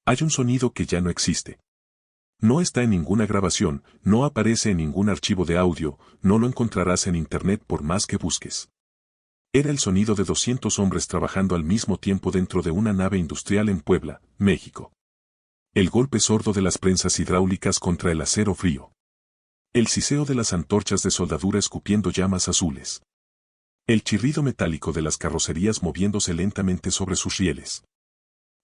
Hay un sonido que ya no existe. No está en ninguna grabación, no aparece en ningún archivo de audio, no lo encontrarás en internet por más que busques. Era el sonido de 200 hombres trabajando al mismo tiempo dentro de una nave industrial en Puebla, México. El golpe sordo de las prensas hidráulicas contra el acero frío. El siseo de las antorchas de soldadura escupiendo llamas azules. El chirrido metálico de las carrocerías moviéndose lentamente sobre sus rieles.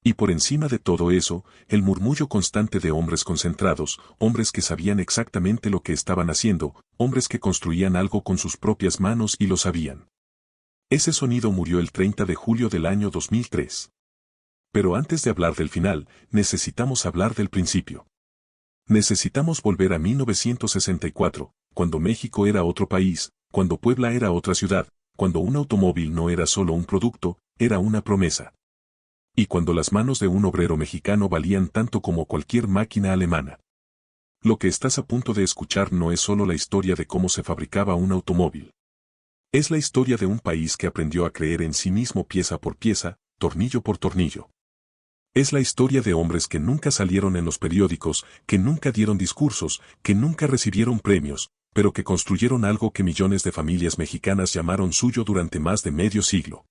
Y por encima de todo eso, el murmullo constante de hombres concentrados, hombres que sabían exactamente lo que estaban haciendo, hombres que construían algo con sus propias manos y lo sabían. Ese sonido murió el 30 de julio del año 2003. Pero antes de hablar del final, necesitamos hablar del principio. Necesitamos volver a 1964, cuando México era otro país, cuando Puebla era otra ciudad, cuando un automóvil no era solo un producto, era una promesa. Y cuando las manos de un obrero mexicano valían tanto como cualquier máquina alemana. Lo que estás a punto de escuchar no es solo la historia de cómo se fabricaba un automóvil. Es la historia de un país que aprendió a creer en sí mismo pieza por pieza, tornillo por tornillo. Es la historia de hombres que nunca salieron en los periódicos, que nunca dieron discursos, que nunca recibieron premios, pero que construyeron algo que millones de familias mexicanas llamaron suyo durante más de medio siglo.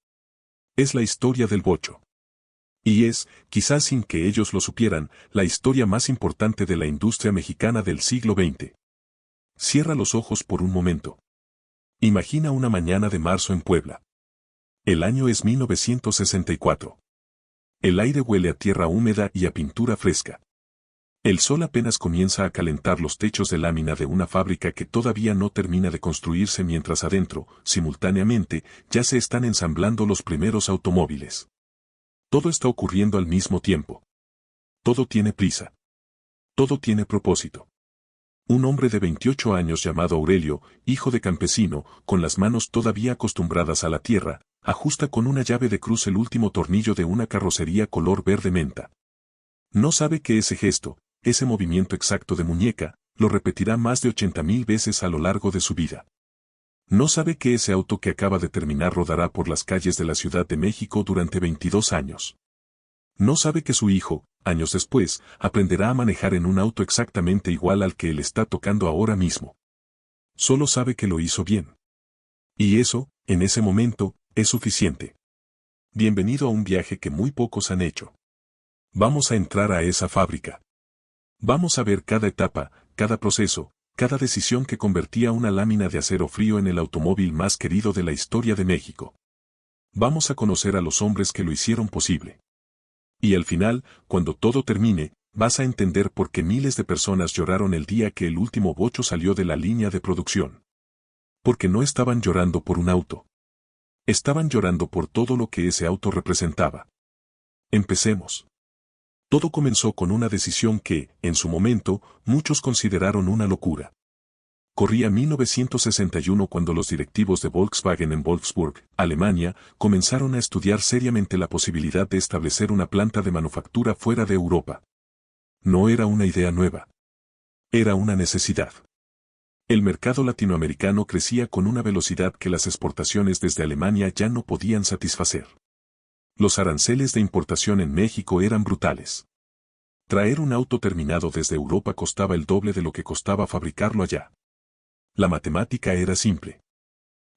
Es la historia del bocho. Y es, quizás sin que ellos lo supieran, la historia más importante de la industria mexicana del siglo XX. Cierra los ojos por un momento. Imagina una mañana de marzo en Puebla. El año es 1964. El aire huele a tierra húmeda y a pintura fresca. El sol apenas comienza a calentar los techos de lámina de una fábrica que todavía no termina de construirse mientras adentro, simultáneamente, ya se están ensamblando los primeros automóviles. Todo está ocurriendo al mismo tiempo. Todo tiene prisa. Todo tiene propósito. Un hombre de 28 años llamado Aurelio, hijo de campesino, con las manos todavía acostumbradas a la tierra, ajusta con una llave de cruz el último tornillo de una carrocería color verde menta. No sabe que ese gesto, ese movimiento exacto de muñeca, lo repetirá más de 80,000 veces a lo largo de su vida. No sabe que ese auto que acaba de terminar rodará por las calles de la Ciudad de México durante 22 años. No sabe que su hijo, años después, aprenderá a manejar en un auto exactamente igual al que él está tocando ahora mismo. Solo sabe que lo hizo bien. Y eso, en ese momento, es suficiente. Bienvenido a un viaje que muy pocos han hecho. Vamos a entrar a esa fábrica. Vamos a ver cada etapa, cada proceso, cada decisión que convertía una lámina de acero frío en el automóvil más querido de la historia de México. Vamos a conocer a los hombres que lo hicieron posible. Y al final, cuando todo termine, vas a entender por qué miles de personas lloraron el día que el último bocho salió de la línea de producción. Porque no estaban llorando por un auto. Estaban llorando por todo lo que ese auto representaba. Empecemos. Todo comenzó con una decisión que, en su momento, muchos consideraron una locura. Corría 1961 cuando los directivos de Volkswagen en Wolfsburg, Alemania, comenzaron a estudiar seriamente la posibilidad de establecer una planta de manufactura fuera de Europa. No era una idea nueva. Era una necesidad. El mercado latinoamericano crecía con una velocidad que las exportaciones desde Alemania ya no podían satisfacer. Los aranceles de importación en México eran brutales. Traer un auto terminado desde Europa costaba el doble de lo que costaba fabricarlo allá. La matemática era simple.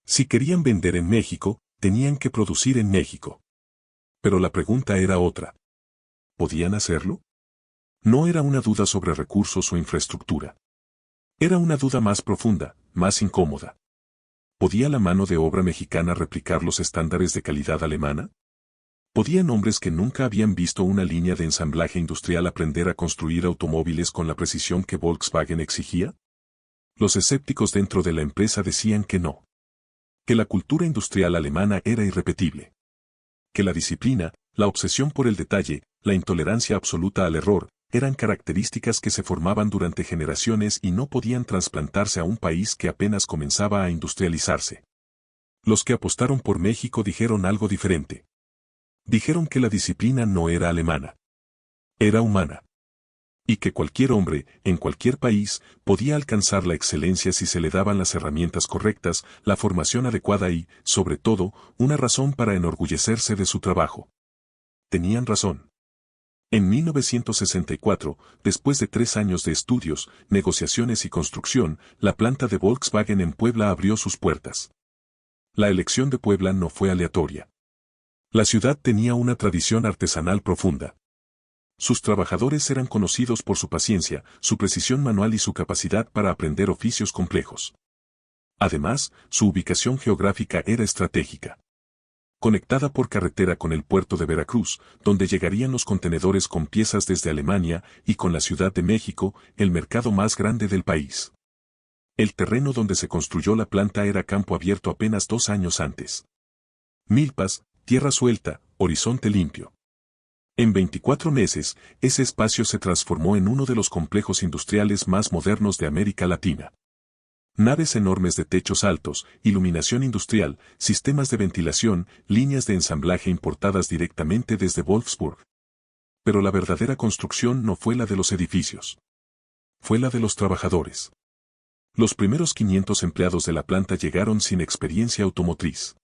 Si querían vender en México, tenían que producir en México. Pero la pregunta era otra. ¿Podían hacerlo? No era una duda sobre recursos o infraestructura. Era una duda más profunda, más incómoda. ¿Podía la mano de obra mexicana replicar los estándares de calidad alemana? ¿Podían hombres que nunca habían visto una línea de ensamblaje industrial aprender a construir automóviles con la precisión que Volkswagen exigía? Los escépticos dentro de la empresa decían que no. Que la cultura industrial alemana era irrepetible. Que la disciplina, la obsesión por el detalle, la intolerancia absoluta al error, eran características que se formaban durante generaciones y no podían trasplantarse a un país que apenas comenzaba a industrializarse. Los que apostaron por México dijeron algo diferente. Dijeron que la disciplina no era alemana. Era humana. Y que cualquier hombre, en cualquier país, podía alcanzar la excelencia si se le daban las herramientas correctas, la formación adecuada y, sobre todo, una razón para enorgullecerse de su trabajo. Tenían razón. En 1964, después de 3 años de estudios, negociaciones y construcción, la planta de Volkswagen en Puebla abrió sus puertas. La elección de Puebla no fue aleatoria. La ciudad tenía una tradición artesanal profunda. Sus trabajadores eran conocidos por su paciencia, su precisión manual y su capacidad para aprender oficios complejos. Además, su ubicación geográfica era estratégica. Conectada por carretera con el puerto de Veracruz, donde llegarían los contenedores con piezas desde Alemania, y con la Ciudad de México, el mercado más grande del país. El terreno donde se construyó la planta era campo abierto apenas 2 años antes. Milpas, tierra suelta, horizonte limpio. En 24 meses, ese espacio se transformó en uno de los complejos industriales más modernos de América Latina. Naves enormes de techos altos, iluminación industrial, sistemas de ventilación, líneas de ensamblaje importadas directamente desde Wolfsburg. Pero la verdadera construcción no fue la de los edificios. Fue la de los trabajadores. Los primeros 500 empleados de la planta llegaron sin experiencia automotriz.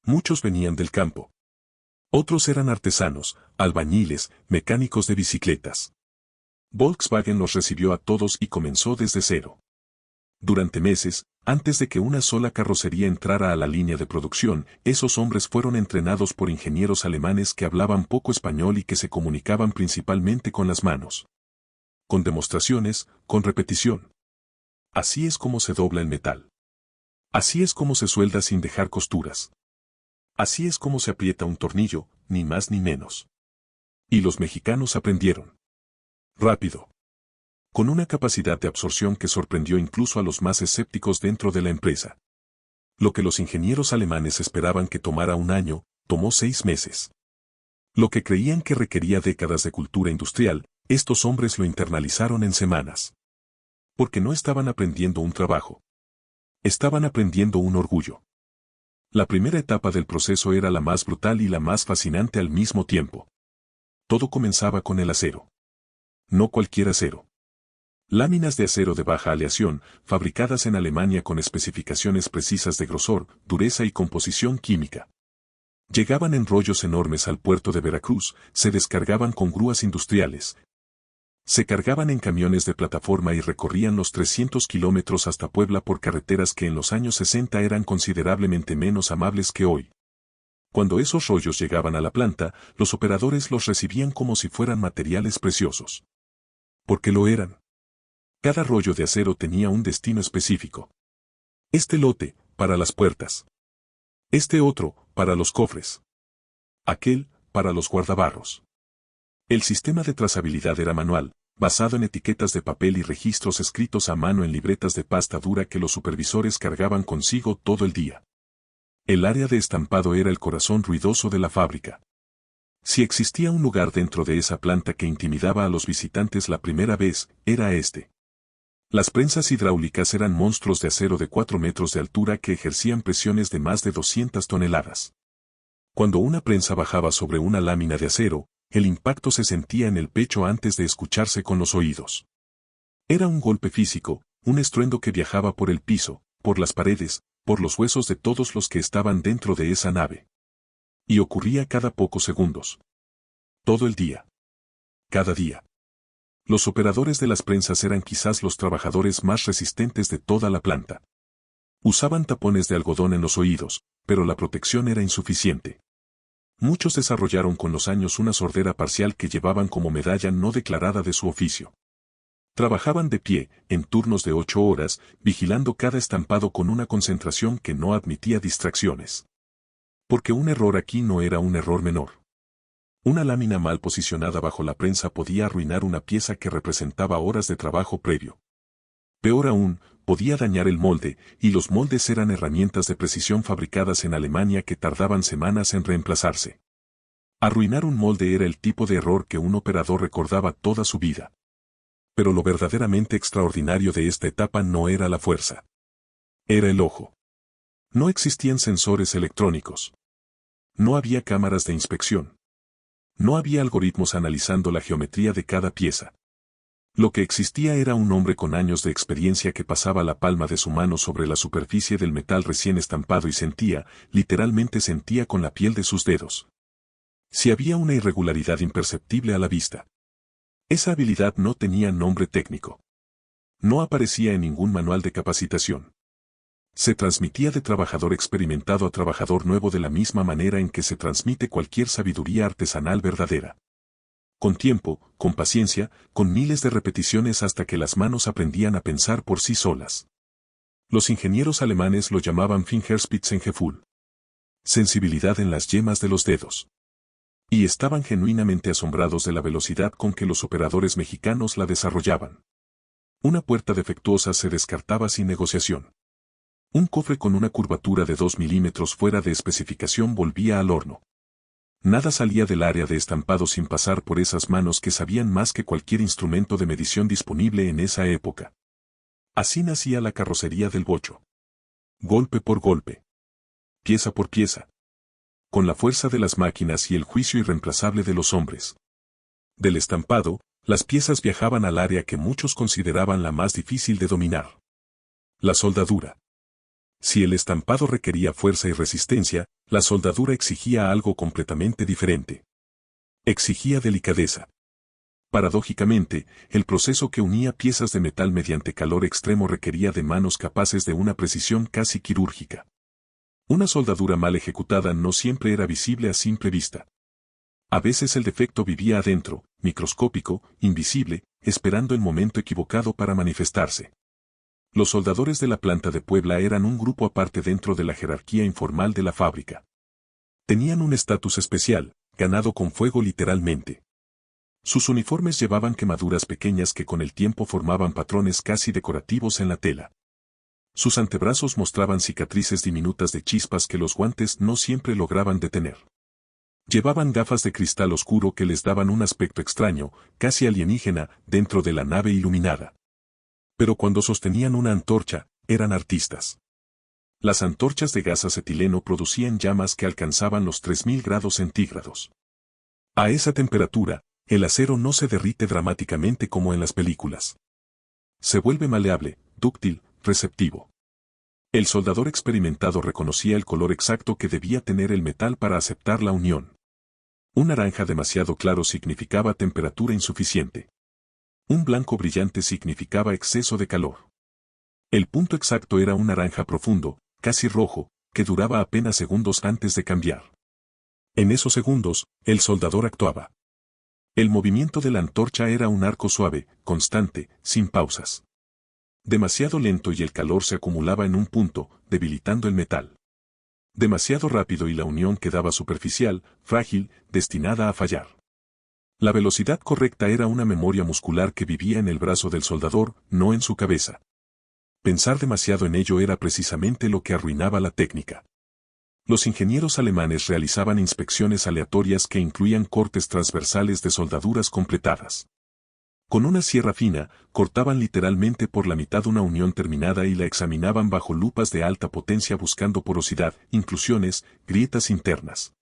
Muchos venían del campo. Otros eran artesanos, albañiles, mecánicos de bicicletas. Volkswagen los recibió a todos y comenzó desde cero. Durante meses, antes de que una sola carrocería entrara a la línea de producción, esos hombres fueron entrenados por ingenieros alemanes que hablaban poco español y que se comunicaban principalmente con las manos. Con demostraciones, con repetición. Así es como se dobla el metal. Así es como se suelda sin dejar costuras. Así es como se aprieta un tornillo, ni más ni menos. Y los mexicanos aprendieron. Rápido. Con una capacidad de absorción que sorprendió incluso a los más escépticos dentro de la empresa. Lo que los ingenieros alemanes esperaban que tomara 1 año, tomó 6 meses. Lo que creían que requería décadas de cultura industrial, estos hombres lo internalizaron en semanas. Porque no estaban aprendiendo un trabajo. Estaban aprendiendo un orgullo. La primera etapa del proceso era la más brutal y la más fascinante al mismo tiempo. Todo comenzaba con el acero. No cualquier acero. Láminas de acero de baja aleación, fabricadas en Alemania con especificaciones precisas de grosor, dureza y composición química. Llegaban en rollos enormes al puerto de Veracruz, se descargaban con grúas industriales. Se cargaban en camiones de plataforma y recorrían los 300 kilómetros hasta Puebla por carreteras que en los años 60 eran considerablemente menos amables que hoy. Cuando esos rollos llegaban a la planta, los operadores los recibían como si fueran materiales preciosos. Porque lo eran. Cada rollo de acero tenía un destino específico. Este lote, para las puertas. Este otro, para los cofres. Aquel, para los guardabarros. El sistema de trazabilidad era manual, basado en etiquetas de papel y registros escritos a mano en libretas de pasta dura que los supervisores cargaban consigo todo el día. El área de estampado era el corazón ruidoso de la fábrica. Si existía un lugar dentro de esa planta que intimidaba a los visitantes la primera vez, era este. Las prensas hidráulicas eran monstruos de acero de 4 metros de altura que ejercían presiones de más de 200 toneladas. Cuando una prensa bajaba sobre una lámina de acero, el impacto se sentía en el pecho antes de escucharse con los oídos. Era un golpe físico, un estruendo que viajaba por el piso, por las paredes, por los huesos de todos los que estaban dentro de esa nave. Y ocurría cada pocos segundos. Todo el día. Cada día. Los operadores de las prensas eran quizás los trabajadores más resistentes de toda la planta. Usaban tapones de algodón en los oídos, pero la protección era insuficiente. Muchos desarrollaron con los años una sordera parcial que llevaban como medalla no declarada de su oficio. Trabajaban de pie, en turnos de 8 horas, vigilando cada estampado con una concentración que no admitía distracciones. Porque un error aquí no era un error menor. Una lámina mal posicionada bajo la prensa podía arruinar una pieza que representaba horas de trabajo previo. Peor aún, podía dañar el molde, y los moldes eran herramientas de precisión fabricadas en Alemania que tardaban semanas en reemplazarse. Arruinar un molde era el tipo de error que un operador recordaba toda su vida. Pero lo verdaderamente extraordinario de esta etapa no era la fuerza. Era el ojo. No existían sensores electrónicos. No había cámaras de inspección. No había algoritmos analizando la geometría de cada pieza. Lo que existía era un hombre con años de experiencia que pasaba la palma de su mano sobre la superficie del metal recién estampado y sentía, literalmente sentía con la piel de sus dedos. Si había una irregularidad imperceptible a la vista, esa habilidad no tenía nombre técnico. No aparecía en ningún manual de capacitación. Se transmitía de trabajador experimentado a trabajador nuevo de la misma manera en que se transmite cualquier sabiduría artesanal verdadera. Con tiempo, con paciencia, con miles de repeticiones hasta que las manos aprendían a pensar por sí solas. Los ingenieros alemanes lo llamaban Fingerspitzengefühl. Sensibilidad en las yemas de los dedos. Y estaban genuinamente asombrados de la velocidad con que los operadores mexicanos la desarrollaban. Una puerta defectuosa se descartaba sin negociación. Un cofre con una curvatura de 2 milímetros fuera de especificación volvía al horno. Nada salía del área de estampado sin pasar por esas manos que sabían más que cualquier instrumento de medición disponible en esa época. Así nacía la carrocería del bocho. Golpe por golpe. Pieza por pieza. Con la fuerza de las máquinas y el juicio irreemplazable de los hombres. Del estampado, las piezas viajaban al área que muchos consideraban la más difícil de dominar. La soldadura. Si el estampado requería fuerza y resistencia, la soldadura exigía algo completamente diferente. Exigía delicadeza. Paradójicamente, el proceso que unía piezas de metal mediante calor extremo requería de manos capaces de una precisión casi quirúrgica. Una soldadura mal ejecutada no siempre era visible a simple vista. A veces el defecto vivía adentro, microscópico, invisible, esperando el momento equivocado para manifestarse. Los soldadores de la planta de Puebla eran un grupo aparte dentro de la jerarquía informal de la fábrica. Tenían un estatus especial, ganado con fuego literalmente. Sus uniformes llevaban quemaduras pequeñas que con el tiempo formaban patrones casi decorativos en la tela. Sus antebrazos mostraban cicatrices diminutas de chispas que los guantes no siempre lograban detener. Llevaban gafas de cristal oscuro que les daban un aspecto extraño, casi alienígena, dentro de la nave iluminada. Pero cuando sostenían una antorcha, eran artistas. Las antorchas de gas acetileno producían llamas que alcanzaban los 3000 grados centígrados. A esa temperatura, el acero no se derrite dramáticamente como en las películas. Se vuelve maleable, dúctil, receptivo. El soldador experimentado reconocía el color exacto que debía tener el metal para aceptar la unión. Un naranja demasiado claro significaba temperatura insuficiente. Un blanco brillante significaba exceso de calor. El punto exacto era un naranja profundo, casi rojo, que duraba apenas segundos antes de cambiar. En esos segundos, el soldador actuaba. El movimiento de la antorcha era un arco suave, constante, sin pausas. Demasiado lento y el calor se acumulaba en un punto, debilitando el metal. Demasiado rápido y la unión quedaba superficial, frágil, destinada a fallar. La velocidad correcta era una memoria muscular que vivía en el brazo del soldador, no en su cabeza. Pensar demasiado en ello era precisamente lo que arruinaba la técnica. Los ingenieros alemanes realizaban inspecciones aleatorias que incluían cortes transversales de soldaduras completadas. Con una sierra fina, cortaban literalmente por la mitad una unión terminada y la examinaban bajo lupas de alta potencia buscando porosidad, inclusiones, grietas internas.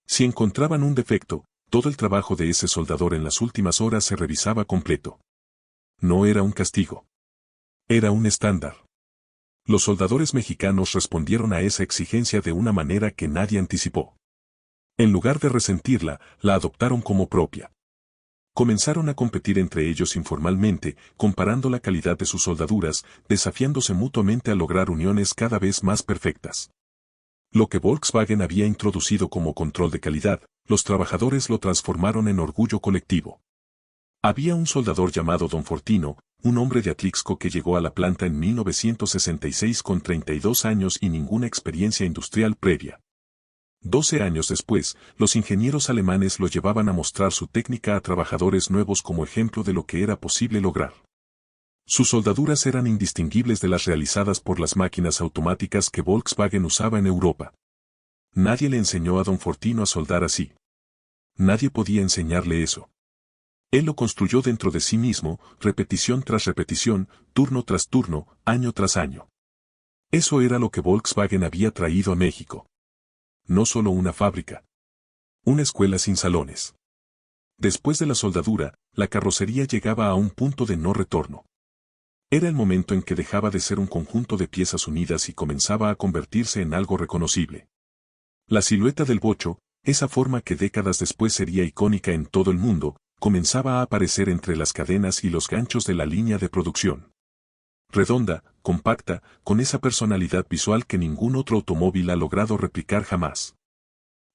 Si encontraban un defecto, todo el trabajo de ese soldador en las últimas horas se revisaba completo. No era un castigo. Era un estándar. Los soldadores mexicanos respondieron a esa exigencia de una manera que nadie anticipó. En lugar de resentirla, la adoptaron como propia. Comenzaron a competir entre ellos informalmente, comparando la calidad de sus soldaduras, desafiándose mutuamente a lograr uniones cada vez más perfectas. Lo que Volkswagen había introducido como control de calidad, los trabajadores lo transformaron en orgullo colectivo. Había un soldador llamado Don Fortino, un hombre de Atlixco que llegó a la planta en 1966 con 32 años y ninguna experiencia industrial previa. 12 años después, los ingenieros alemanes lo llevaban a mostrar su técnica a trabajadores nuevos como ejemplo de lo que era posible lograr. Sus soldaduras eran indistinguibles de las realizadas por las máquinas automáticas que Volkswagen usaba en Europa. Nadie le enseñó a Don Fortino a soldar así. Nadie podía enseñarle eso. Él lo construyó dentro de sí mismo, repetición tras repetición, turno tras turno, año tras año. Eso era lo que Volkswagen había traído a México. No solo una fábrica. Una escuela sin salones. Después de la soldadura, la carrocería llegaba a un punto de no retorno. Era el momento en que dejaba de ser un conjunto de piezas unidas y comenzaba a convertirse en algo reconocible. La silueta del bocho, Esa forma que décadas después sería icónica en todo el mundo, comenzaba a aparecer entre las cadenas y los ganchos de la línea de producción. Redonda, compacta, con esa personalidad visual que ningún otro automóvil ha logrado replicar jamás.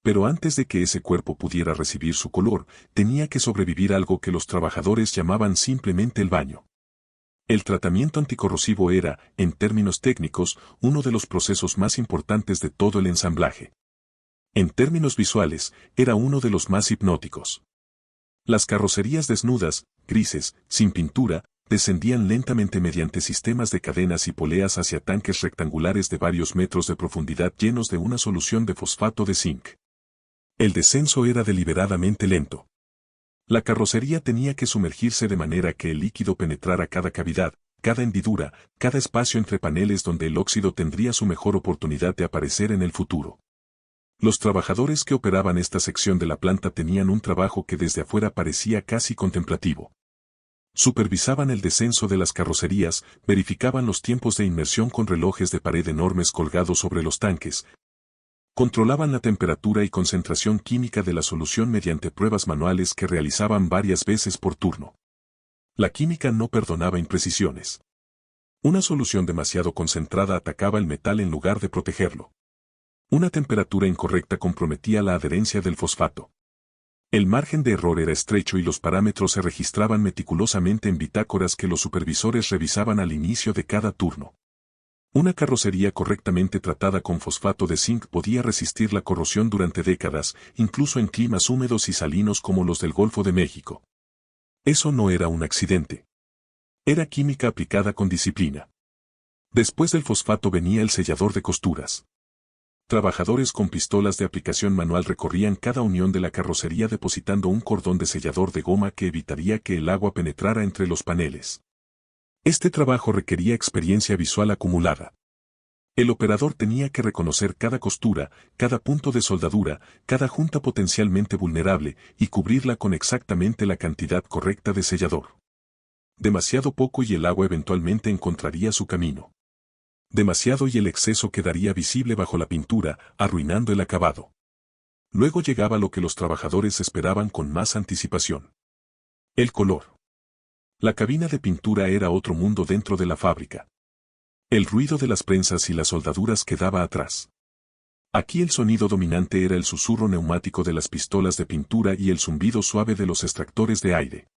Pero antes de que ese cuerpo pudiera recibir su color, tenía que sobrevivir algo que los trabajadores llamaban simplemente el baño. El tratamiento anticorrosivo era, en términos técnicos, uno de los procesos más importantes de todo el ensamblaje. En términos visuales, era uno de los más hipnóticos. Las carrocerías desnudas, grises, sin pintura, descendían lentamente mediante sistemas de cadenas y poleas hacia tanques rectangulares de varios metros de profundidad llenos de una solución de fosfato de zinc. El descenso era deliberadamente lento. La carrocería tenía que sumergirse de manera que el líquido penetrara cada cavidad, cada hendidura, cada espacio entre paneles donde el óxido tendría su mejor oportunidad de aparecer en el futuro. Los trabajadores que operaban esta sección de la planta tenían un trabajo que desde afuera parecía casi contemplativo. Supervisaban el descenso de las carrocerías, verificaban los tiempos de inmersión con relojes de pared enormes colgados sobre los tanques, controlaban la temperatura y concentración química de la solución mediante pruebas manuales que realizaban varias veces por turno. La química no perdonaba imprecisiones. Una solución demasiado concentrada atacaba el metal en lugar de protegerlo. Una temperatura incorrecta comprometía la adherencia del fosfato. El margen de error era estrecho y los parámetros se registraban meticulosamente en bitácoras que los supervisores revisaban al inicio de cada turno. Una carrocería correctamente tratada con fosfato de zinc podía resistir la corrosión durante décadas, incluso en climas húmedos y salinos como los del Golfo de México. Eso no era un accidente. Era química aplicada con disciplina. Después del fosfato venía el sellador de costuras. Trabajadores con pistolas de aplicación manual recorrían cada unión de la carrocería depositando un cordón de sellador de goma que evitaría que el agua penetrara entre los paneles. Este trabajo requería experiencia visual acumulada. El operador tenía que reconocer cada costura, cada punto de soldadura, cada junta potencialmente vulnerable, y cubrirla con exactamente la cantidad correcta de sellador. Demasiado poco y el agua eventualmente encontraría su camino. Demasiado y el exceso quedaría visible bajo la pintura, arruinando el acabado. Luego llegaba lo que los trabajadores esperaban con más anticipación. El color. La cabina de pintura era otro mundo dentro de la fábrica. El ruido de las prensas y las soldaduras quedaba atrás. Aquí el sonido dominante era el susurro neumático de las pistolas de pintura y el zumbido suave de los extractores de aire.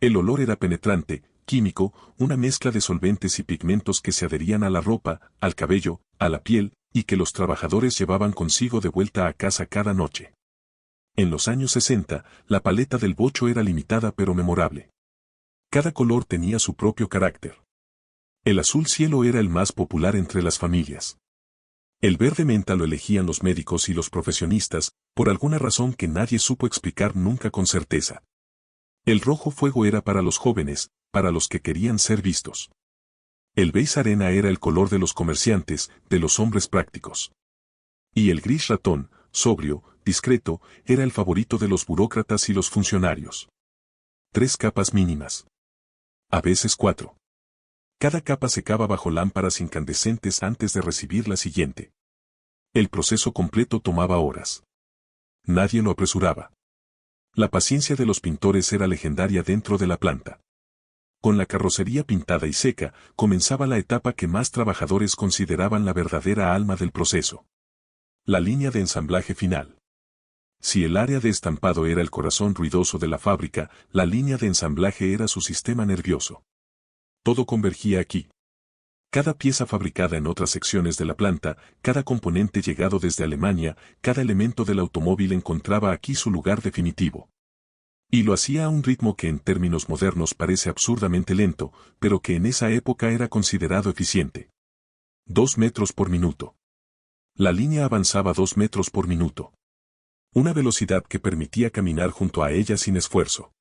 El olor era penetrante, químico, una mezcla de solventes y pigmentos que se adherían a la ropa, al cabello, a la piel, y que los trabajadores llevaban consigo de vuelta a casa cada noche. En los años 60, la paleta del bocho era limitada pero memorable. Cada color tenía su propio carácter. El azul cielo era el más popular entre las familias. El verde menta lo elegían los médicos y los profesionistas, por alguna razón que nadie supo explicar nunca con certeza. El rojo fuego era para los jóvenes, para los que querían ser vistos. El beige arena era el color de los comerciantes, de los hombres prácticos. Y el gris ratón, sobrio, discreto, era el favorito de los burócratas y los funcionarios. 3 capas mínimas. A veces 4. Cada capa secaba bajo lámparas incandescentes antes de recibir la siguiente. El proceso completo tomaba horas. Nadie lo apresuraba. La paciencia de los pintores era legendaria dentro de la planta. Con la carrocería pintada y seca, comenzaba la etapa que más trabajadores consideraban la verdadera alma del proceso. La línea de ensamblaje final. Si el área de estampado era el corazón ruidoso de la fábrica, la línea de ensamblaje era su sistema nervioso. Todo convergía aquí. Cada pieza fabricada en otras secciones de la planta, cada componente llegado desde Alemania, cada elemento del automóvil encontraba aquí su lugar definitivo. Y lo hacía a un ritmo que en términos modernos parece absurdamente lento, pero que en esa época era considerado eficiente. 2 metros por minuto. La línea avanzaba 2 metros por minuto. Una velocidad que permitía caminar junto a ella sin esfuerzo.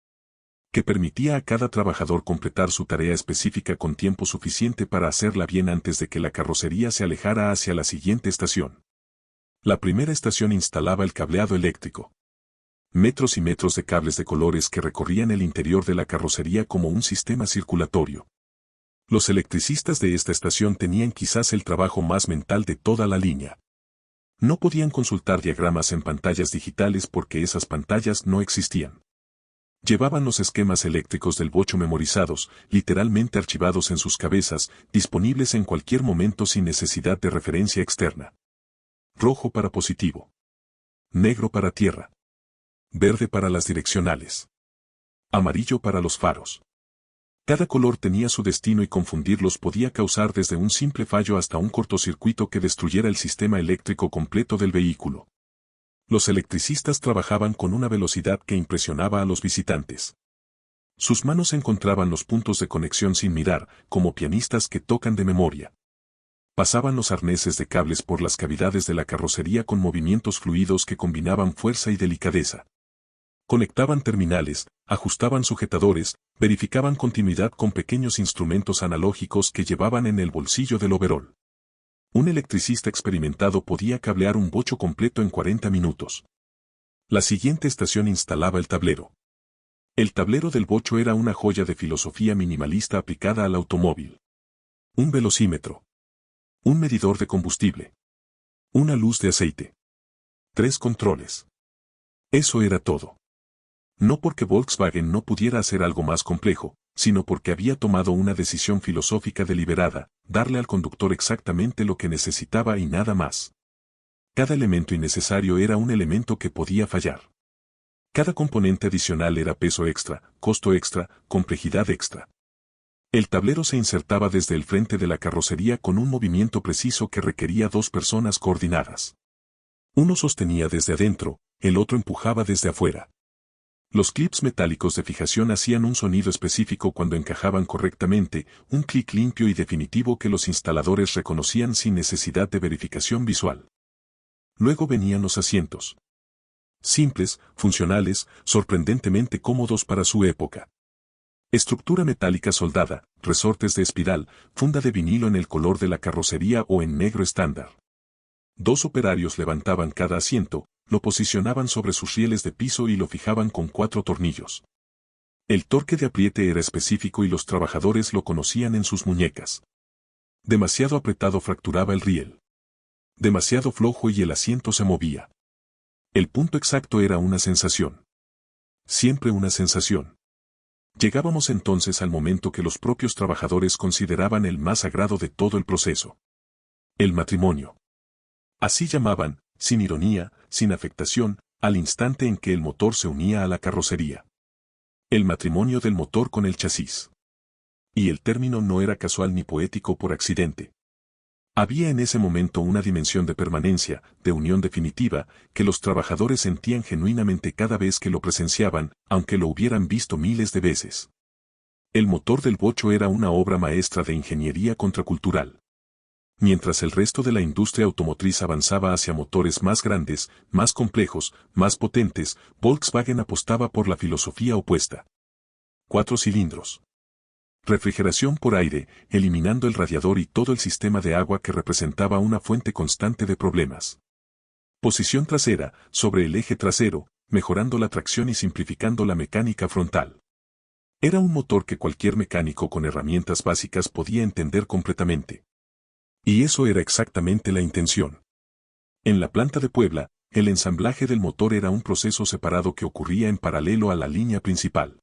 Que permitía a cada trabajador completar su tarea específica con tiempo suficiente para hacerla bien antes de que la carrocería se alejara hacia la siguiente estación. La primera estación instalaba el cableado eléctrico. Metros y metros de cables de colores que recorrían el interior de la carrocería como un sistema circulatorio. Los electricistas de esta estación tenían quizás el trabajo más mental de toda la línea. No podían consultar diagramas en pantallas digitales porque esas pantallas no existían. Llevaban los esquemas eléctricos del bocho memorizados, literalmente archivados en sus cabezas, disponibles en cualquier momento sin necesidad de referencia externa. Rojo para positivo. Negro para tierra. Verde para las direccionales. Amarillo para los faros. Cada color tenía su destino y confundirlos podía causar desde un simple fallo hasta un cortocircuito que destruyera el sistema eléctrico completo del vehículo. Los electricistas trabajaban con una velocidad que impresionaba a los visitantes. Sus manos encontraban los puntos de conexión sin mirar, como pianistas que tocan de memoria. Pasaban los arneses de cables por las cavidades de la carrocería con movimientos fluidos que combinaban fuerza y delicadeza. Conectaban terminales, ajustaban sujetadores, verificaban continuidad con pequeños instrumentos analógicos que llevaban en el bolsillo del overol. Un electricista experimentado podía cablear un bocho completo en 40 minutos. La siguiente estación instalaba el tablero. El tablero del bocho era una joya de filosofía minimalista aplicada al automóvil. Un velocímetro. Un medidor de combustible. Una luz de aceite. 3 controles. Eso era todo. No porque Volkswagen no pudiera hacer algo más complejo, sino porque había tomado una decisión filosófica deliberada, darle al conductor exactamente lo que necesitaba y nada más. Cada elemento innecesario era un elemento que podía fallar. Cada componente adicional era peso extra, costo extra, complejidad extra. El tablero se insertaba desde el frente de la carrocería con un movimiento preciso que requería 2 personas coordinadas. Uno sostenía desde adentro, el otro empujaba desde afuera. Los clips metálicos de fijación hacían un sonido específico cuando encajaban correctamente, un clic limpio y definitivo que los instaladores reconocían sin necesidad de verificación visual. Luego venían los asientos. Simples, funcionales, sorprendentemente cómodos para su época. Estructura metálica soldada, resortes de espiral, funda de vinilo en el color de la carrocería o en negro estándar. 2 operarios levantaban cada asiento, lo posicionaban sobre sus rieles de piso y lo fijaban con 4 tornillos. El torque de apriete era específico y los trabajadores lo conocían en sus muñecas. Demasiado apretado fracturaba el riel. Demasiado flojo y el asiento se movía. El punto exacto era una sensación. Siempre una sensación. Llegábamos entonces al momento que los propios trabajadores consideraban el más sagrado de todo el proceso. El matrimonio. Así llamaban, sin ironía, sin afectación, al instante en que el motor se unía a la carrocería. El matrimonio del motor con el chasis. Y el término no era casual ni poético por accidente. Había en ese momento una dimensión de permanencia, de unión definitiva, que los trabajadores sentían genuinamente cada vez que lo presenciaban, aunque lo hubieran visto miles de veces. El motor del bocho era una obra maestra de ingeniería contracultural. Mientras el resto de la industria automotriz avanzaba hacia motores más grandes, más complejos, más potentes, Volkswagen apostaba por la filosofía opuesta. 4 cilindros. Refrigeración por aire, eliminando el radiador y todo el sistema de agua que representaba una fuente constante de problemas. Posición trasera, sobre el eje trasero, mejorando la tracción y simplificando la mecánica frontal. Era un motor que cualquier mecánico con herramientas básicas podía entender completamente. Y eso era exactamente la intención. En la planta de Puebla, el ensamblaje del motor era un proceso separado que ocurría en paralelo a la línea principal.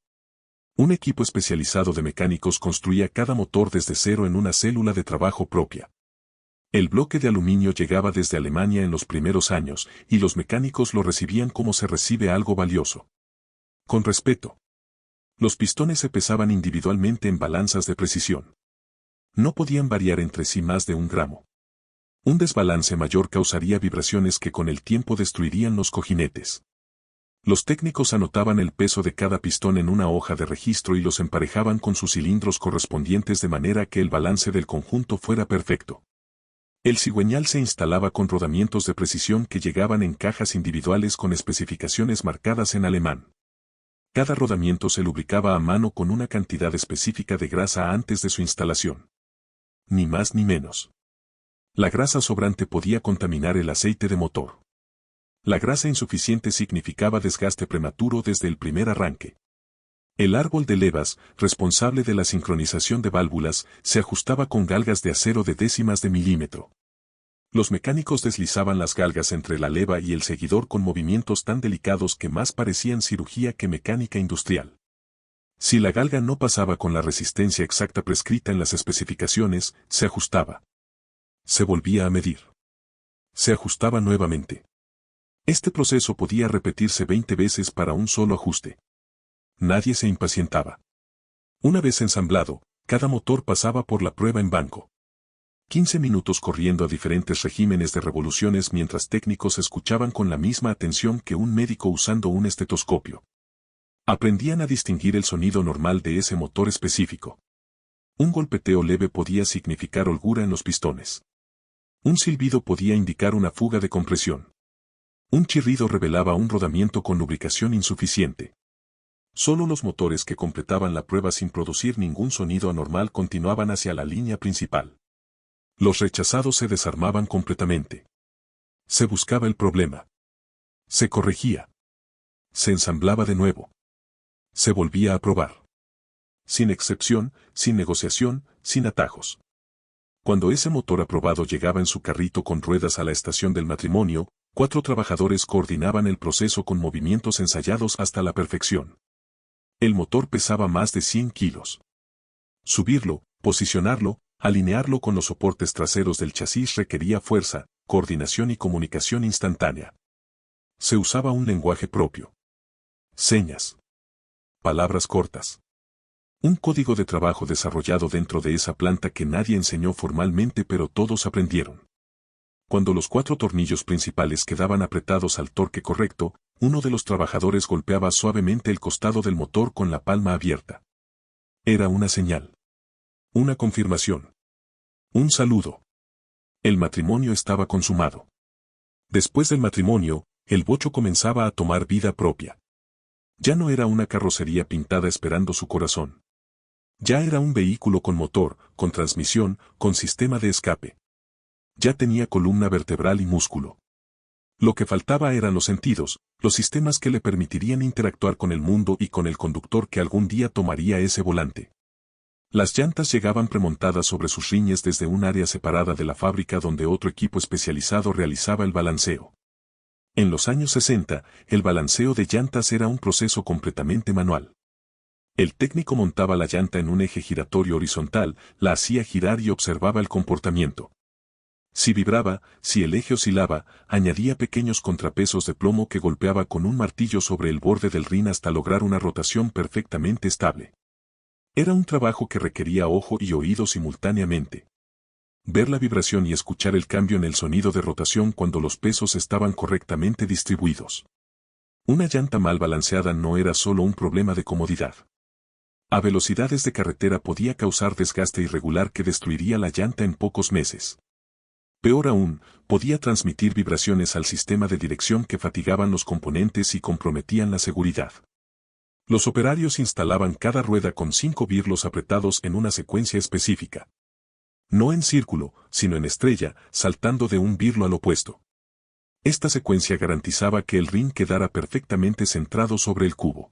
Un equipo especializado de mecánicos construía cada motor desde cero en una célula de trabajo propia. El bloque de aluminio llegaba desde Alemania en los primeros años, y los mecánicos lo recibían como se recibe algo valioso. Con respeto. Los pistones se pesaban individualmente en balanzas de precisión. No podían variar entre sí más de 1 gramo. Un desbalance mayor causaría vibraciones que con el tiempo destruirían los cojinetes. Los técnicos anotaban el peso de cada pistón en una hoja de registro y los emparejaban con sus cilindros correspondientes de manera que el balance del conjunto fuera perfecto. El cigüeñal se instalaba con rodamientos de precisión que llegaban en cajas individuales con especificaciones marcadas en alemán. Cada rodamiento se lubricaba a mano con una cantidad específica de grasa antes de su instalación. Ni más ni menos. La grasa sobrante podía contaminar el aceite de motor. La grasa insuficiente significaba desgaste prematuro desde el primer arranque. El árbol de levas, responsable de la sincronización de válvulas, se ajustaba con galgas de acero de décimas de milímetro. Los mecánicos deslizaban las galgas entre la leva y el seguidor con movimientos tan delicados que más parecían cirugía que mecánica industrial. Si la galga no pasaba con la resistencia exacta prescrita en las especificaciones, se ajustaba. Se volvía a medir. Se ajustaba nuevamente. Este proceso podía repetirse 20 veces para un solo ajuste. Nadie se impacientaba. Una vez ensamblado, cada motor pasaba por la prueba en banco. 15 minutos corriendo a diferentes regímenes de revoluciones mientras técnicos escuchaban con la misma atención que un médico usando un estetoscopio. Aprendían a distinguir el sonido normal de ese motor específico. Un golpeteo leve podía significar holgura en los pistones. Un silbido podía indicar una fuga de compresión. Un chirrido revelaba un rodamiento con lubricación insuficiente. Solo los motores que completaban la prueba sin producir ningún sonido anormal continuaban hacia la línea principal. Los rechazados se desarmaban completamente. Se buscaba el problema. Se corregía. Se ensamblaba de nuevo. Se volvía a probar. Sin excepción, sin negociación, sin atajos. Cuando ese motor aprobado llegaba en su carrito con ruedas a la estación del matrimonio, 4 trabajadores coordinaban el proceso con movimientos ensayados hasta la perfección. El motor pesaba más de 100 kilos. Subirlo, posicionarlo, alinearlo con los soportes traseros del chasis requería fuerza, coordinación y comunicación instantánea. Se usaba un lenguaje propio. Señas. Palabras cortas. Un código de trabajo desarrollado dentro de esa planta que nadie enseñó formalmente pero todos aprendieron. Cuando los 4 tornillos principales quedaban apretados al torque correcto, uno de los trabajadores golpeaba suavemente el costado del motor con la palma abierta. Era una señal. Una confirmación. Un saludo. El matrimonio estaba consumado. Después del matrimonio, el bocho comenzaba a tomar vida propia. Ya no era una carrocería pintada esperando su corazón. Ya era un vehículo con motor, con transmisión, con sistema de escape. Ya tenía columna vertebral y músculo. Lo que faltaba eran los sentidos, los sistemas que le permitirían interactuar con el mundo y con el conductor que algún día tomaría ese volante. Las llantas llegaban premontadas sobre sus rines desde un área separada de la fábrica donde otro equipo especializado realizaba el balanceo. En los años 60, el balanceo de llantas era un proceso completamente manual. El técnico montaba la llanta en un eje giratorio horizontal, la hacía girar y observaba el comportamiento. Si vibraba, si el eje oscilaba, añadía pequeños contrapesos de plomo que golpeaba con un martillo sobre el borde del rin hasta lograr una rotación perfectamente estable. Era un trabajo que requería ojo y oído simultáneamente. Ver la vibración y escuchar el cambio en el sonido de rotación cuando los pesos estaban correctamente distribuidos. Una llanta mal balanceada no era solo un problema de comodidad. A velocidades de carretera podía causar desgaste irregular que destruiría la llanta en pocos meses. Peor aún, podía transmitir vibraciones al sistema de dirección que fatigaban los componentes y comprometían la seguridad. Los operarios instalaban cada rueda con 5 birlos apretados en una secuencia específica. No en círculo, sino en estrella, saltando de un birlo al opuesto. Esta secuencia garantizaba que el rin quedara perfectamente centrado sobre el cubo.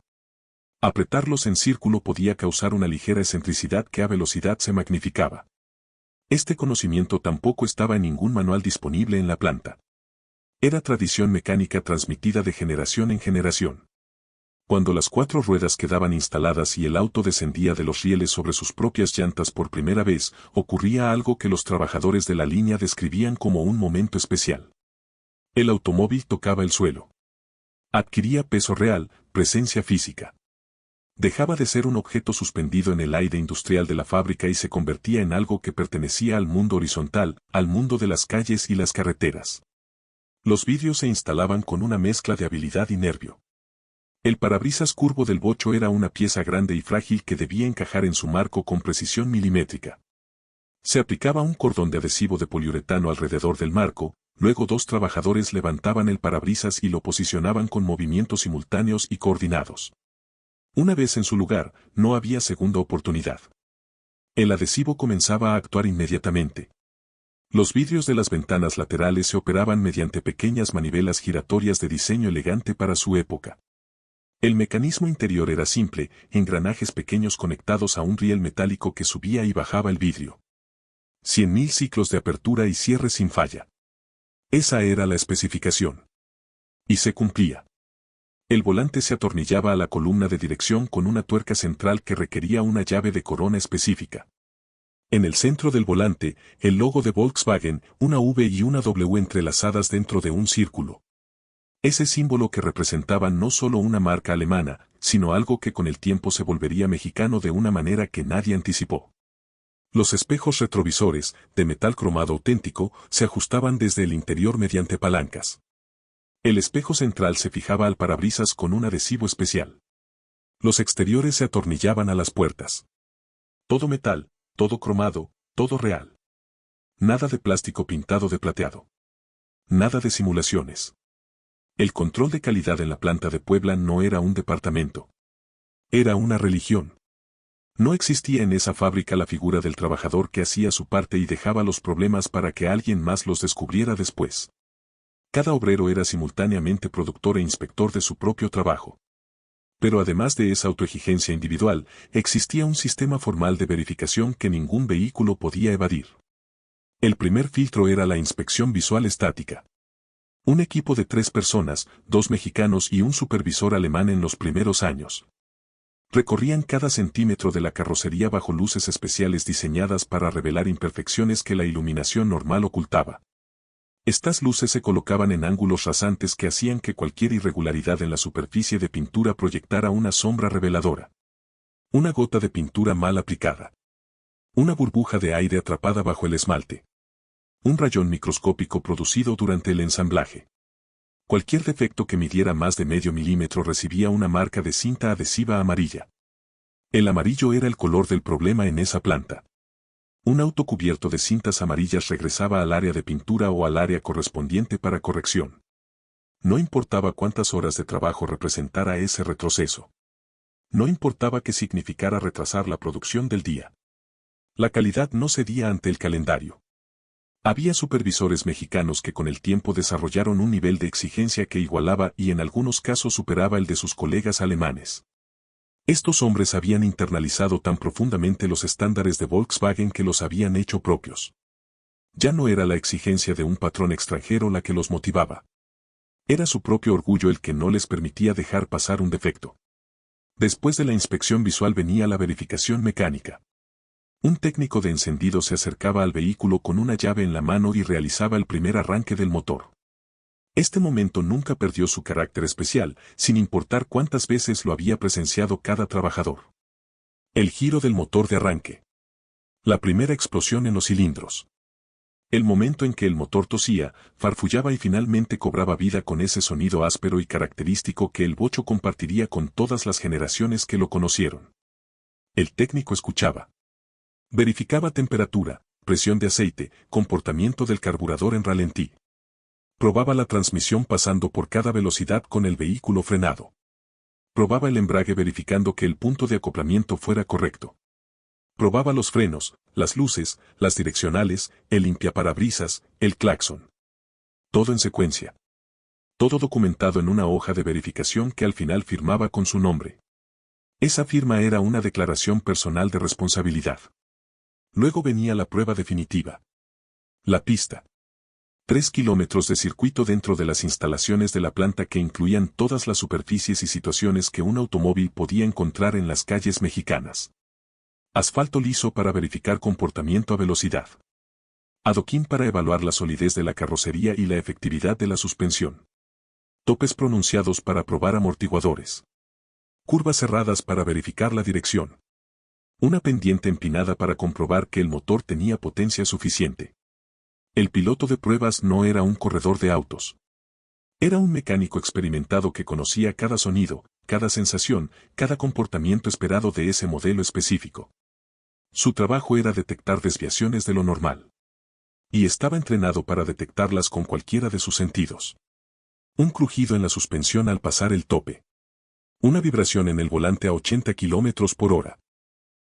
Apretarlos en círculo podía causar una ligera excentricidad que a velocidad se magnificaba. Este conocimiento tampoco estaba en ningún manual disponible en la planta. Era tradición mecánica transmitida de generación en generación. Cuando las 4 ruedas quedaban instaladas y el auto descendía de los rieles sobre sus propias llantas por primera vez, ocurría algo que los trabajadores de la línea describían como un momento especial. El automóvil tocaba el suelo. Adquiría peso real, presencia física. Dejaba de ser un objeto suspendido en el aire industrial de la fábrica y se convertía en algo que pertenecía al mundo horizontal, al mundo de las calles y las carreteras. Los vidrios se instalaban con una mezcla de habilidad y nervio. El parabrisas curvo del bocho era una pieza grande y frágil que debía encajar en su marco con precisión milimétrica. Se aplicaba un cordón de adhesivo de poliuretano alrededor del marco, luego 2 trabajadores levantaban el parabrisas y lo posicionaban con movimientos simultáneos y coordinados. Una vez en su lugar, no había segunda oportunidad. El adhesivo comenzaba a actuar inmediatamente. Los vidrios de las ventanas laterales se operaban mediante pequeñas manivelas giratorias de diseño elegante para su época. El mecanismo interior era simple, engranajes pequeños conectados a un riel metálico que subía y bajaba el vidrio. 100.000 ciclos de apertura y cierre sin falla. Esa era la especificación. Y se cumplía. El volante se atornillaba a la columna de dirección con una tuerca central que requería una llave de corona específica. En el centro del volante, el logo de Volkswagen, una V y una W entrelazadas dentro de un círculo. Ese símbolo que representaba no solo una marca alemana, sino algo que con el tiempo se volvería mexicano de una manera que nadie anticipó. Los espejos retrovisores, de metal cromado auténtico, se ajustaban desde el interior mediante palancas. El espejo central se fijaba al parabrisas con un adhesivo especial. Los exteriores se atornillaban a las puertas. Todo metal, todo cromado, todo real. Nada de plástico pintado de plateado. Nada de simulaciones. El control de calidad en la planta de Puebla no era un departamento. Era una religión. No existía en esa fábrica la figura del trabajador que hacía su parte y dejaba los problemas para que alguien más los descubriera después. Cada obrero era simultáneamente productor e inspector de su propio trabajo. Pero además de esa autoexigencia individual, existía un sistema formal de verificación que ningún vehículo podía evadir. El primer filtro era la inspección visual estática. Un equipo de 3 personas, 2 mexicanos y un supervisor alemán en los primeros años. Recorrían cada centímetro de la carrocería bajo luces especiales diseñadas para revelar imperfecciones que la iluminación normal ocultaba. Estas luces se colocaban en ángulos rasantes que hacían que cualquier irregularidad en la superficie de pintura proyectara una sombra reveladora. Una gota de pintura mal aplicada. Una burbuja de aire atrapada bajo el esmalte. Un rayón microscópico producido durante el ensamblaje. Cualquier defecto que midiera más de medio milímetro recibía una marca de cinta adhesiva amarilla. El amarillo era el color del problema en esa planta. Un auto cubierto de cintas amarillas regresaba al área de pintura o al área correspondiente para corrección. No importaba cuántas horas de trabajo representara ese retroceso. No importaba qué significara retrasar la producción del día. La calidad no cedía ante el calendario. Había supervisores mexicanos que con el tiempo desarrollaron un nivel de exigencia que igualaba y en algunos casos superaba el de sus colegas alemanes. Estos hombres habían internalizado tan profundamente los estándares de Volkswagen que los habían hecho propios. Ya no era la exigencia de un patrón extranjero la que los motivaba. Era su propio orgullo el que no les permitía dejar pasar un defecto. Después de la inspección visual venía la verificación mecánica. Un técnico de encendido se acercaba al vehículo con una llave en la mano y realizaba el primer arranque del motor. Este momento nunca perdió su carácter especial, sin importar cuántas veces lo había presenciado cada trabajador. El giro del motor de arranque. La primera explosión en los cilindros. El momento en que el motor tosía, farfullaba y finalmente cobraba vida con ese sonido áspero y característico que el bocho compartiría con todas las generaciones que lo conocieron. El técnico escuchaba. Verificaba temperatura, presión de aceite, comportamiento del carburador en ralentí. Probaba la transmisión pasando por cada velocidad con el vehículo frenado. Probaba el embrague verificando que el punto de acoplamiento fuera correcto. Probaba los frenos, las luces, las direccionales, el limpiaparabrisas, el claxon. Todo en secuencia. Todo documentado en una hoja de verificación que al final firmaba con su nombre. Esa firma era una declaración personal de responsabilidad. Luego venía la prueba definitiva. La pista. 3 kilómetros de circuito dentro de las instalaciones de la planta que incluían todas las superficies y situaciones que un automóvil podía encontrar en las calles mexicanas. Asfalto liso para verificar comportamiento a velocidad. Adoquín para evaluar la solidez de la carrocería y la efectividad de la suspensión. Topes pronunciados para probar amortiguadores. Curvas cerradas para verificar la dirección. Una pendiente empinada para comprobar que el motor tenía potencia suficiente. El piloto de pruebas no era un corredor de autos. Era un mecánico experimentado que conocía cada sonido, cada sensación, cada comportamiento esperado de ese modelo específico. Su trabajo era detectar desviaciones de lo normal. Y estaba entrenado para detectarlas con cualquiera de sus sentidos. Un crujido en la suspensión al pasar el tope. Una vibración en el volante a 80 kilómetros por hora.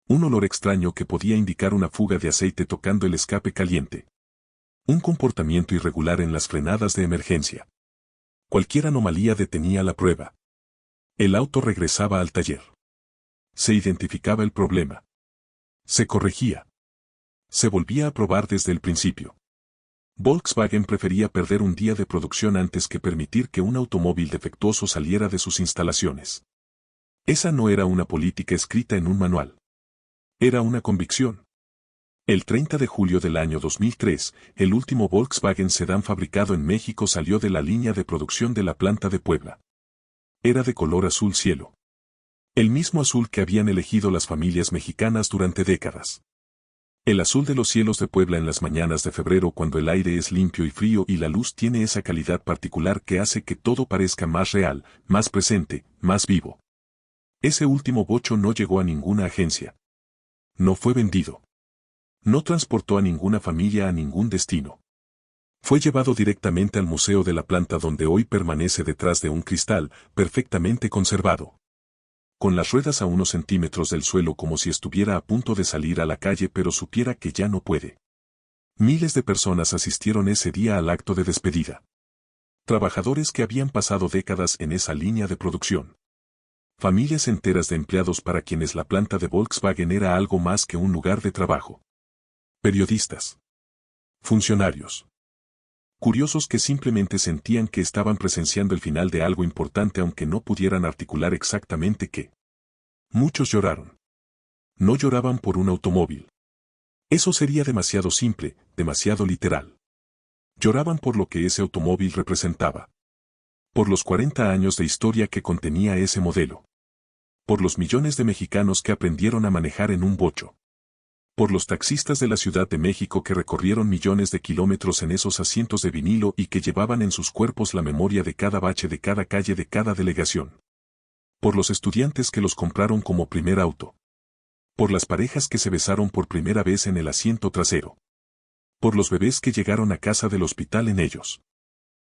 Un olor extraño que podía indicar una fuga de aceite tocando el escape caliente. Un comportamiento irregular en las frenadas de emergencia. Cualquier anomalía detenía la prueba. El auto regresaba al taller. Se identificaba el problema. Se corregía. Se volvía a probar desde el principio. Volkswagen prefería perder un día de producción antes que permitir que un automóvil defectuoso saliera de sus instalaciones. Esa no era una política escrita en un manual. Era una convicción. El 30 de julio del año 2003, el último Volkswagen sedán fabricado en México salió de la línea de producción de la planta de Puebla. Era de color azul cielo. El mismo azul que habían elegido las familias mexicanas durante décadas. El azul de los cielos de Puebla en las mañanas de febrero cuando el aire es limpio y frío y la luz tiene esa calidad particular que hace que todo parezca más real, más presente, más vivo. Ese último bocho no llegó a ninguna agencia. No fue vendido. No transportó a ninguna familia a ningún destino. Fue llevado directamente al museo de la planta donde hoy permanece detrás de un cristal, perfectamente conservado. Con las ruedas a unos centímetros del suelo como si estuviera a punto de salir a la calle pero supiera que ya no puede. Miles de personas asistieron ese día al acto de despedida. Trabajadores que habían pasado décadas en esa línea de producción. Familias enteras de empleados para quienes la planta de Volkswagen era algo más que un lugar de trabajo. Periodistas. Funcionarios. Curiosos que simplemente sentían que estaban presenciando el final de algo importante aunque no pudieran articular exactamente qué. Muchos lloraron. No lloraban por un automóvil. Eso sería demasiado simple, demasiado literal. Lloraban por lo que ese automóvil representaba. Por los 40 años de historia que contenía ese modelo. Por los millones de mexicanos que aprendieron a manejar en un bocho. Por los taxistas de la Ciudad de México que recorrieron millones de kilómetros en esos asientos de vinilo y que llevaban en sus cuerpos la memoria de cada bache de cada calle de cada delegación. Por los estudiantes que los compraron como primer auto. Por las parejas que se besaron por primera vez en el asiento trasero. Por los bebés que llegaron a casa del hospital en ellos.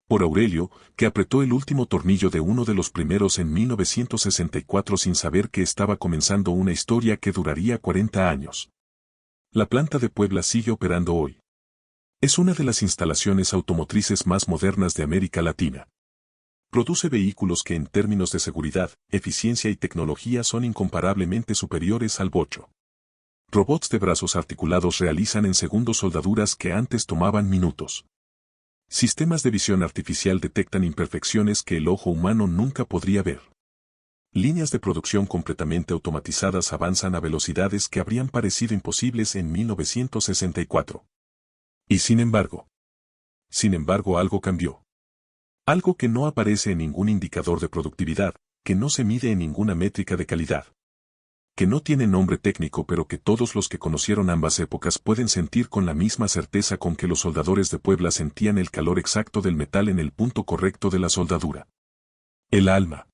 Por Aurelio, que apretó el último tornillo de uno de los primeros en 1964 sin saber que estaba comenzando una historia que duraría 40 años. La planta de Puebla sigue operando hoy. Es una de las instalaciones automotrices más modernas de América Latina. Produce vehículos que en términos de seguridad, eficiencia y tecnología son incomparablemente superiores al bocho. Robots de brazos articulados realizan en segundos soldaduras que antes tomaban minutos. Sistemas de visión artificial detectan imperfecciones que el ojo humano nunca podría ver. Líneas de producción completamente automatizadas avanzan a velocidades que habrían parecido imposibles en 1964. Y sin embargo algo cambió. Algo que no aparece en ningún indicador de productividad, que no se mide en ninguna métrica de calidad. Que no tiene nombre técnico pero que todos los que conocieron ambas épocas pueden sentir con la misma certeza con que los soldadores de Puebla sentían el calor exacto del metal en el punto correcto de la soldadura. El alma.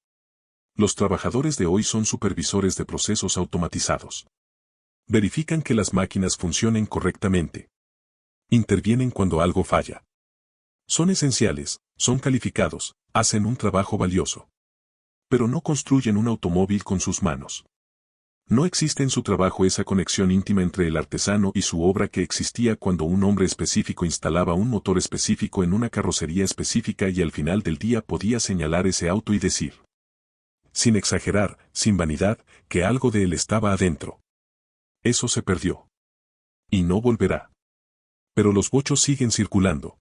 Los trabajadores de hoy son supervisores de procesos automatizados. Verifican que las máquinas funcionen correctamente. Intervienen cuando algo falla. Son esenciales, son calificados, hacen un trabajo valioso. Pero no construyen un automóvil con sus manos. No existe en su trabajo esa conexión íntima entre el artesano y su obra que existía cuando un hombre específico instalaba un motor específico en una carrocería específica y al final del día podía señalar ese auto y decir, sin exagerar, sin vanidad, que algo de él estaba adentro. Eso se perdió. Y no volverá. Pero los bochos siguen circulando.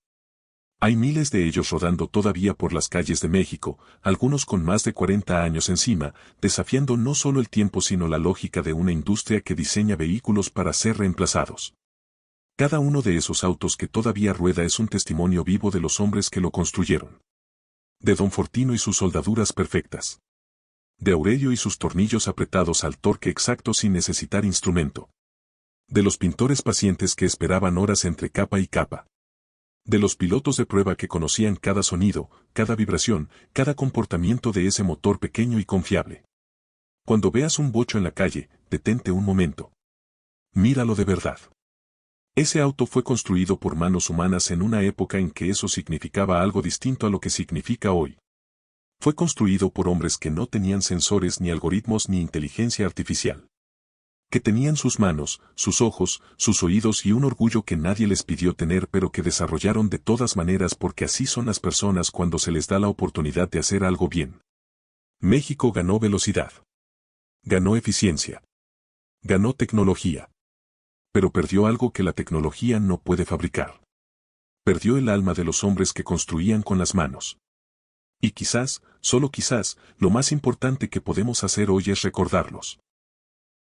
Hay miles de ellos rodando todavía por las calles de México, algunos con más de 40 años encima, desafiando no solo el tiempo sino la lógica de una industria que diseña vehículos para ser reemplazados. Cada uno de esos autos que todavía rueda es un testimonio vivo de los hombres que lo construyeron. De Don Fortino y sus soldaduras perfectas. De Aurelio y sus tornillos apretados al torque exacto sin necesitar instrumento. De los pintores pacientes que esperaban horas entre capa y capa. De los pilotos de prueba que conocían cada sonido, cada vibración, cada comportamiento de ese motor pequeño y confiable. Cuando veas un bocho en la calle, detente un momento. Míralo de verdad. Ese auto fue construido por manos humanas en una época en que eso significaba algo distinto a lo que significa hoy. Fue construido por hombres que no tenían sensores ni algoritmos ni inteligencia artificial. Que tenían sus manos, sus ojos, sus oídos y un orgullo que nadie les pidió tener pero que desarrollaron de todas maneras porque así son las personas cuando se les da la oportunidad de hacer algo bien. México ganó velocidad. Ganó eficiencia. Ganó tecnología. Pero perdió algo que la tecnología no puede fabricar. perdió el alma de los hombres que construían con las manos. Y quizás, solo quizás, lo más importante que podemos hacer hoy es recordarlos.